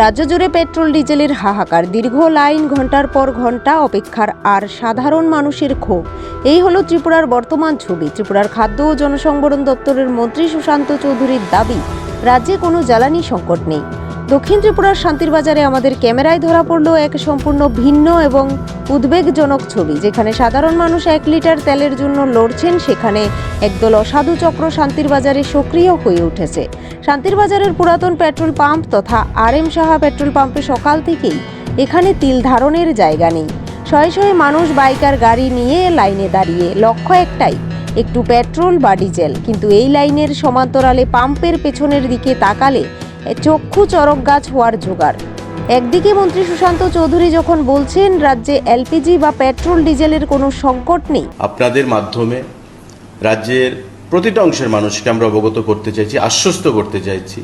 রাজ্য জুড়ে পেট্রোল ডিজেলের হাহাকার, দীর্ঘ লাইন, ঘন্টার পর ঘন্টা অপেক্ষার আর সাধারণ মানুষের ক্ষোভ। এই হলো ত্রিপুরার বর্তমান ছবি। ত্রিপুরার খাদ্য ও জনসংবরণ দপ্তরের মন্ত্রী সুশান্ত চৌধুরীর দাবি, রাজ্যে কোনো জ্বালানি সংকট নেই। দক্ষিণ ত্রিপুরার শান্তির বাজারে আমাদের ক্যামেরায় ধরা পড়ল এক সম্পূর্ণ ভিন্ন এবং উদ্বেগজনক ছবি। যেখানে সাধারণ মানুষ 1 লিটার তেলের জন্য লড়ছেন, সেখানে একদল অসাধু চক্র শান্তির বাজারে সক্রিয় হয়ে উঠেছে। শান্তির বাজারের পুরাতন পেট্রোল পাম্প তথা RM সাহা পেট্রোল পাম্পে সকাল থেকেই এখানে তিল ধারণের জায়গা নেই। শয়ে শয়ে মানুষ বাইকার গাড়ি নিয়ে লাইনে দাঁড়িয়ে, লক্ষ্য একটাই, একটু পেট্রোল বা ডিজেল। কিন্তু এই লাইনের সমান্তরালে পাম্পের পেছনের দিকে তাকালে চক্ষু চরক গাছ হওয়ার জোগাড়। একদিকে মন্ত্রী সুশান্ত চৌধুরী যখন বলছেন রাজ্যে LPG বা পেট্রোল ডিজেলের কোনো সংকট নেই, আপনাদের মাধ্যমে রাজ্যের প্রতিটা অংশের মানুষকে আমরা অবগত করতে চাইছি, আশ্বস্ত করতে চাইছি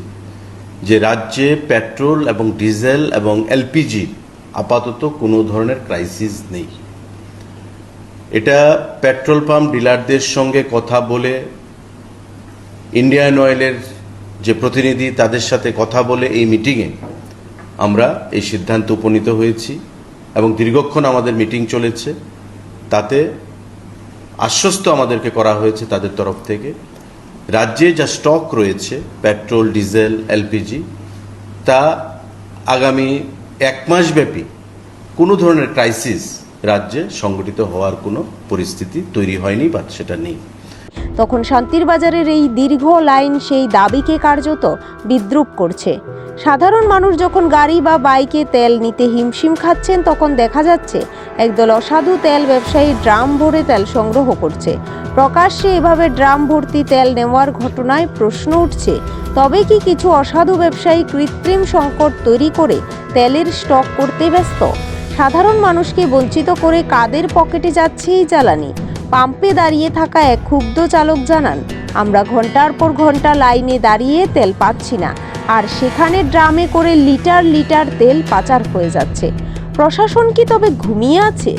যে রাজ্যে পেট্রোল এবং ডিজেল এবং LPG আপাতত কোনো ধরনের ক্রাইসিস নেই। এটা পেট্রোল পাম্প ডিলারদের সঙ্গে কথা বলে, ইন্ডিয়ান অয়েলের যে প্রতিনিধি তাদের সাথে কথা বলে এই মিটিংয়ে আমরা এই সিদ্ধান্তে উপনীত হয়েছি এবং দীর্ঘক্ষণ আমাদের মিটিং চলেছে। তাতে আশ্বস্ত আমাদেরকে করা হয়েছে তাদের তরফ থেকে, রাজ্যে যা স্টক রয়েছে পেট্রোল, ডিজেল, LPG, তা আগামী 1 মাস ব্যাপী কোনো ধরনের ক্রাইসিস রাজ্যে সংগঠিত হওয়ার কোনো পরিস্থিতি তৈরি হয়নি বা সেটা নেই। তখন শান্তির বাজারের এই দীর্ঘ লাইন সেই দাবিকে কার্যত বিদ্রূপ করছে। সাধারণ মানুষ যখন গাড়ি বা বাইকে তেল নিতে হিমশিম খাচ্ছেন, তখন দেখা যাচ্ছে একদল অসাধু তেল ব্যবসায়ী ড্রাম ভরে তেল সংগ্রহ করছে। প্রকাশ্যে এভাবে ড্রাম ভর্তি তেল নেওয়ার ঘটনায় প্রশ্ন উঠছে, তবে কি কিছু অসাধু ব্যবসায়ী কৃত্রিম সংকট তৈরি করে তেলের স্টক করতে ব্যস্ত? সাধারণ মানুষকে বঞ্চিত করে কাদের পকেটে যাচ্ছে এই জ্বালানি? পাম্পে দাঁড়িয়ে থাকা এক ক্ষুব্ধ চালক জানান, আমরা ঘন্টার পর ঘন্টা লাইনে দাঁড়িয়ে তেল পাচ্ছি না, আর সেখানে ড্রামে করে লিটার লিটার তেল পাচার হয়ে যাচ্ছে। প্রশাসন কি তবে ঘুমিয়ে আছে?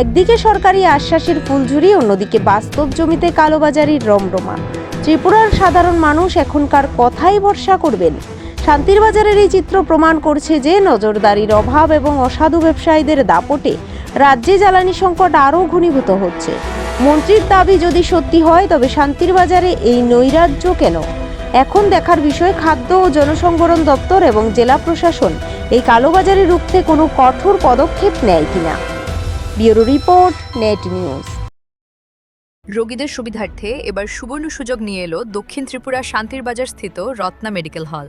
একদিকে সরকারি আশ্বাসের ফুলঝুরি, অন্যদিকে বাস্তব জমিতে কালোবাজারির রমরমা। ত্রিপুরার সাধারণ মানুষ এখনকার কথাই ভরসা করবেন? শান্তির বাজারের এই চিত্র প্রমাণ করছে যে নজরদারির অভাব এবং অসাধু ব্যবসায়ীদের দাপটে রাজ্যে জ্বালানি সংকট আরও ঘনীভূত হচ্ছে। মন্ত্রীর দাবি যদি সত্যি হয়, তবে শান্তির বাজারে এই নৈরাজ্য কেন? এখন দেখার বিষয়, খাদ্য ও জনসংবরণ দপ্তর এবং জেলা প্রশাসন এই কালোবাজারে রুখতে কোনো কঠোর পদক্ষেপ নেয় কিনা। Bureau report, net news. রোগীদের সুবিধার্থে এবার সুবর্ণ সুযোগ নিয়ে এলো দক্ষিণ ত্রিপুরা শান্তির বাজার স্থিত রত্না মেডিকেল হল।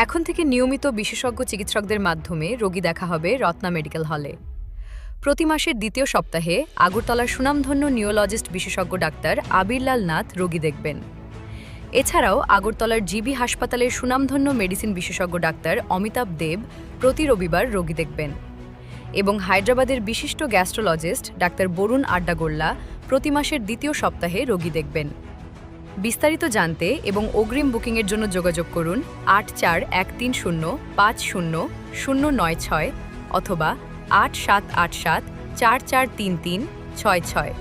এখন থেকে নিয়মিত বিশেষজ্ঞ চিকিৎসকদের মাধ্যমে রোগী দেখা হবে রত্না মেডিকেল হলে। প্রতি মাসের 2য় সপ্তাহে আগরতলার সুনামধন্য নিউরোলজিস্ট বিশেষজ্ঞ ডাক্তার আবিরলাল নাথ রোগী দেখবেন। এছাড়াও আগরতলার জিবি হাসপাতালের সুনামধন্য মেডিসিন বিশেষজ্ঞ ডাক্তার অমিতাভ দেব প্রতি রবিবার রোগী দেখবেন এবং হায়দ্রাবাদের বিশিষ্ট গ্যাস্ট্রোলজিস্ট ডাক্তার বরুণ আড্ডাগোল্লা প্রতি মাসের 2য় সপ্তাহে রোগী দেখবেন। বিস্তারিত জানতে এবং অগ্রিম বুকিংয়ের জন্য যোগাযোগ করুন 8413050096 অথবা 8787 4433 66।